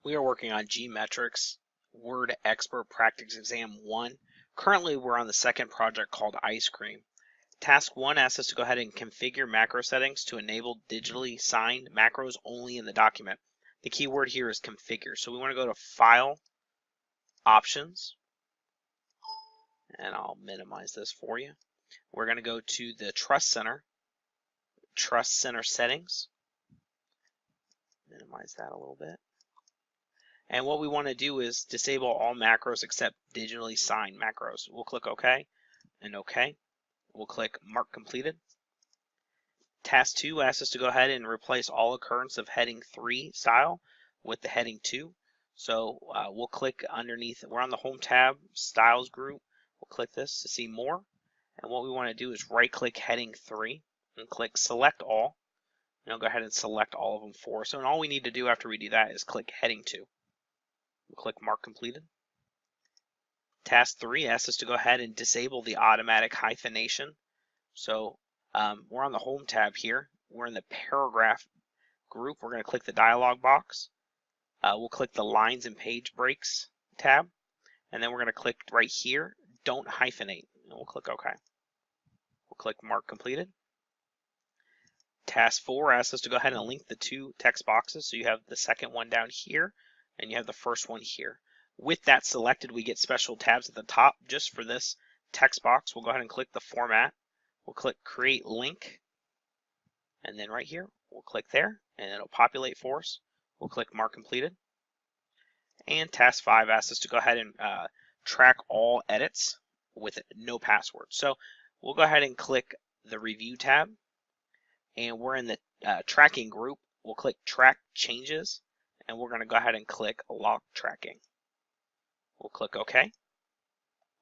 We are working on GMetrix Word Expert Practice Exam 1. Currently, we're on the second project called Ice Cream. Task 1 asks us to go ahead and configure macro settings to enable digitally signed macros only in the document. The key word here is configure. So we want to go to File, Options, and I'll minimize this for you. We're going to go to the Trust Center Settings. Minimize that a little bit. And what we want to do is disable all macros except digitally signed macros. We'll click OK and OK. We'll click Mark Completed. Task 2 asks us to go ahead and replace all occurrence of heading 3 style with the heading 2. So we'll click underneath, we're on the Home tab, Styles group. We'll click this to see more. And what we want to do is right click heading 3 and click Select All. And I'll go ahead and select all of them for us. So and all we need to do after we do that is click heading 2. We'll click Mark Completed. Task 3 asks us to go ahead and disable the automatic hyphenation. So we're on the Home tab here. We're in the Paragraph group. We're going to click the dialog box. We'll click the Lines and Page Breaks tab. And then we're going to click right here, Don't Hyphenate. And we'll click OK. We'll click Mark Completed. Task 4 asks us to go ahead and link the two text boxes. So you have the second one down here, and you have the first one here. With that selected, we get special tabs at the top just for this text box. We'll go ahead and click the Format. We'll click Create Link. And then right here, we'll click there, and it'll populate for us. We'll click Mark Completed. And Task 5 asks us to go ahead and track all edits with no password. So we'll go ahead and click the Review tab. And we're in the Tracking group. We'll click Track Changes. And we're going to go ahead and click Lock Tracking. We'll click OK.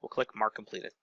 We'll click Mark Completed.